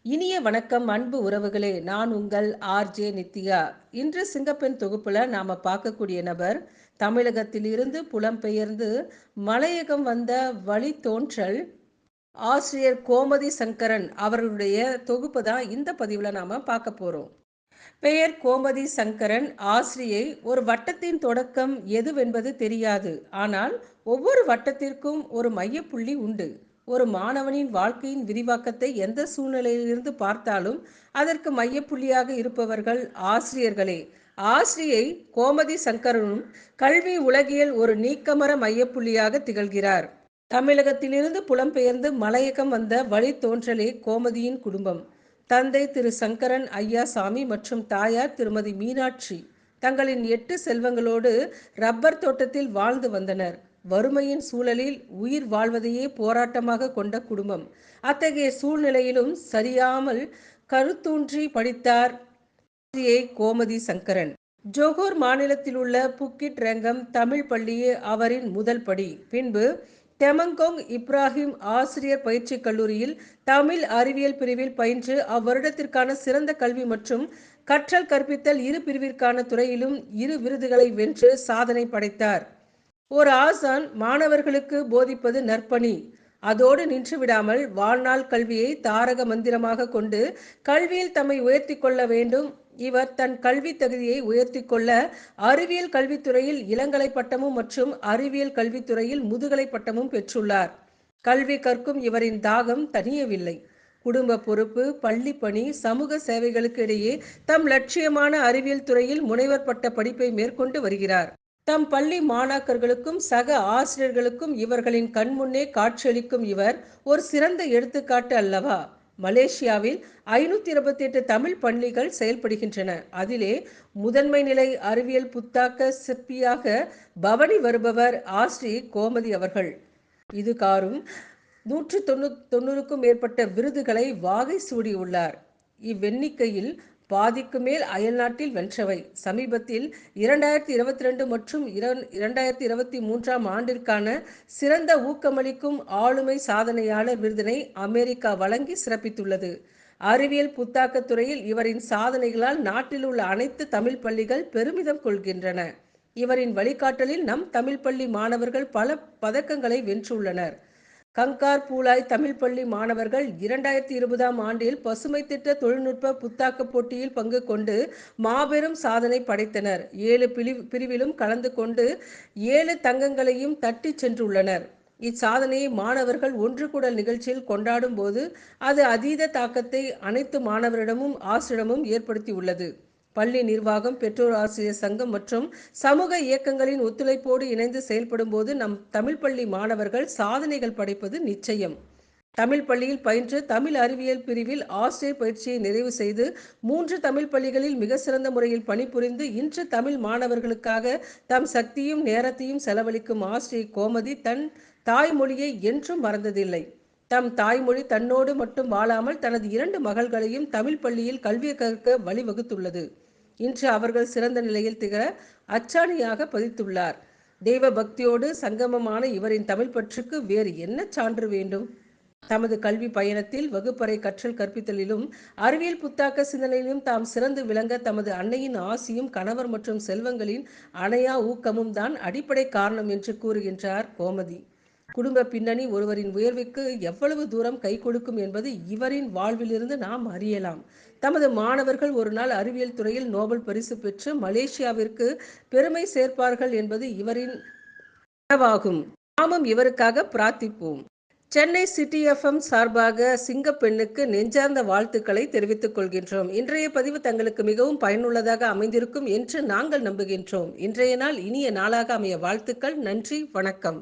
இனிய வணக்கம் அன்பு உறவுகளே, நான் உங்கள் ஆர்ஜே நித்யா. இன்று சிங்கப்பெண் தொகுப்புல நாம பார்க்கக்கூடிய நபர் தமிழகத்திலிருந்து புலம்பெயர்ந்து மலையகம் வந்த வழித்தோன்றல் ஆசிரியர் கோமதி சங்கரன் அவர்களுடைய தொகுப்பு தான் இந்த பதிவுல நாம பார்க்க போறோம். பெயர் கோமதி சங்கரன். ஆசிரியை. ஒரு வட்டத்தின் தொடக்கம் எதுவென்பது தெரியாது. ஆனால் ஒவ்வொரு வட்டத்திற்கும் ஒரு மையப்புள்ளி உண்டு. ஒரு மாணவனின் வாழ்க்கையின் விரிவாக்கத்தை எந்த சூழ்நிலையிலிருந்து பார்த்தாலும் அதற்கு மையப்புள்ளியாக இருப்பவர்கள் ஆசிரியர்களே. ஆசிரியை கோமதி சங்கரனும் கல்வி உலகியல் ஒரு நீக்கமர மையப்புள்ளியாக திகழ்கிறார். தமிழகத்திலிருந்து புலம்பெயர்ந்து மலையகம் வந்த வழித்தோன்றலே கோமதியின் குடும்பம். தந்தை திரு சங்கரன் ஐயாசாமி மற்றும் தாயார் திருமதி மீனாட்சி தங்களின் 8 செல்வங்களோடு ரப்பர் தோட்டத்தில் வாழ்ந்து வந்தனர். வறுமையின் சூழலில் உயிர் வாழ்வதையே போராட்டமாக கொண்ட குடும்பம். அத்தகைய சூழ்நிலையிலும் சரியாமல் கருத்தூன்றி படித்தார் கோமதி சங்கரன். ஜோகூர் மாநிலத்தில் உள்ள புக்கிட் ரங்கம் தமிழ் பள்ளியே அவரின் முதல் படி. பின்பு தெமங்கோங் இப்ராஹிம் ஆசிரியர் பயிற்சி கல்லூரியில் தமிழ் அறிவியல் பிரிவில் பயின்று அவ்வருடத்திற்கான சிறந்த கல்வி மற்றும் கற்றல் கற்பித்தல் இரு பிரிவிற்கான துறையிலும் 2 விருதுகளை வென்று சாதனை படைத்தார். ஒரு ஆசான் மாணவர்களுக்கு போதிப்பது நற்பணி. அதோடு நின்று விடாமல் வாழ்நாள் கல்வியை தாரக மந்திரமாக கொண்டு கல்வியில் தம்மை உயர்த்தி கொள்ள வேண்டும். இவர் தன் கல்வி தகுதியை உயர்த்தி கொள்ள அறிவியல் கல்வித்துறையில் இளங்கலை பட்டமும் மற்றும் அறிவியல் கல்வித்துறையில் முதுகலை பட்டமும் பெற்றுள்ளார். கல்வி கற்கும் இவரின் தாகம் தணியவில்லை. குடும்ப பொறுப்பு, பள்ளி பணி, சமூக சேவைகளுக்கு இடையே தம் லட்சியமான அறிவியல் துறையில் முனைவர் பட்ட படிப்பை மேற்கொண்டு வருகிறார். தம் பள்ளி மாணாக்கர்களுக்கும் சக ஆசிரியர்களுக்கும் இவர்களின் கண்முன்னே காட்சியளிக்கும் இவர் ஒரு சிறந்த எடுத்துக்காட்டு அல்லவா? மலேசியாவில் 528 தமிழ் பள்ளிகள் செயல்படுகின்றன. அதிலே முதன்மை நிலை அறிவியல் புத்தாக்க சிற்பியாக பவனி வருபவர் ஆஸ்ரீ கோமதி அவர்கள். இதுகாரும் 190க்கும் மேற்பட்ட விருதுகளை வாகை சூடியுள்ளார். இவ்வெண்ணிக்கையில் பாதிக்கு மேல் அயல்நாட்டில் வென்றவை. சமீபத்தில் 2022 மற்றும் 2023 ஆண்டிற்கான சிறந்த ஊக்கமளிக்கும் ஆளுமை சாதனையாளர் விருதினை அமெரிக்கா வழங்கி சிறப்பித்துள்ளது. அறிவியல் புத்தாக்கத் துறையில் இவரின் சாதனைகளால் நாட்டில் உள்ள அனைத்து தமிழ் பள்ளிகள் பெருமிதம் கொள்கின்றன. இவரின் வழிகாட்டலில் நம் தமிழ் பள்ளி மாணவர்கள் பல பதக்கங்களை வென்றுள்ளனர். கங்கார் பூலாய் தமிழ் பள்ளி மாணவர்கள் 2020 ஆண்டில் பசுமை திட்ட தொழில்நுட்ப புத்தாக்க போட்டியில் பங்கு கொண்டு மாபெரும் சாதனை படைத்தனர். 7 பிரிவிலும் கலந்து கொண்டு 7 தங்கங்களையும் தட்டி சென்றுள்ளனர். இச்சாதனையை மாணவர்கள் ஒன்று கூடல் நிகழ்ச்சியில் கொண்டாடும் போது அது அதீத தாக்கத்தை அனைத்து மாணவரிடமும் ஆசிரியரிடமும் ஏற்படுத்தியுள்ளது. பள்ளி நிர்வாகம், பெற்றோர் ஆசிரியர் சங்கம் மற்றும் சமூக இயக்கங்களின் ஒத்துழைப்போடு இணைந்து செயல்படும் போது நம் தமிழ் பள்ளி மாணவர்கள் சாதனைகள் படைப்பது நிச்சயம். தமிழ் பள்ளியில் பயின்று தமிழ் அறிவியல் பிரிவில் ஆசிரியர் பயிற்சியை நிறைவு செய்து 3 தமிழ் பள்ளிகளில் மிக சிறந்த முறையில் பணிபுரிந்து இன்று தமிழ் மாணவர்களுக்காக தம் சக்தியும் நேரத்தையும் செலவழிக்கும் ஆசிரியர் கோமதி தன் தாய்மொழியை என்றும் மறந்ததில்லை. தம் தாய்மொழி தன்னோடு மட்டும் வாழாமல் தனது 2 மகள்களையும் தமிழ் பள்ளியில் கல்வி கற்க வழிவகுத்துள்ளது. இன்று அவர்கள் சிறந்த நிலையில் திகழ அச்சாணியாக பதித்துள்ளார். தெய்வ பக்தியோடு சங்கமமான இவரின் தமிழ் பற்றுக்கு வேறு என்ன சான்று வேண்டும்? தமது கல்வி பயணத்தில் வகுப்பறை கற்றல் கற்பித்தலிலும் அறிவியல் புத்தாக்க சிந்தனையிலும் தாம் சிறந்து விளங்க தமது அன்னையின் ஆசியும் கணவர் மற்றும் செல்வங்களின் அணையா ஊக்கமும் தான் அடிப்படை காரணம் என்று கூறுகின்றார் கோமதி. குடும்ப பின்னணி ஒருவரின் உயர்வுக்கு எவ்வளவு தூரம் கை கொடுக்கும் என்பது இவரின் வாழ்விலிருந்து நாம் அறியலாம். தமது மாணவர்கள் ஒரு நாள் அறிவியல் துறையில் நோபல் பரிசு பெற்று மலேசியாவிற்கு பெருமை சேர்ப்பார்கள் என்பது இவரின் கனவாகும். நாமும் இவருக்காக பிரார்த்திப்போம். சென்னை சிட்டி எஃப்எம் சார்பாக சிங்கப்பெண்ணுக்கு நெஞ்சார்ந்த வாழ்த்துக்களை தெரிவித்துக் கொள்கின்றோம். இன்றைய பதிவு தங்களுக்கு மிகவும் பயனுள்ளதாக அமைந்திருக்கும் என்று நாங்கள் நம்புகின்றோம். இன்றைய நாள் இனிய நாளாக அமைய வாழ்த்துக்கள். நன்றி, வணக்கம்.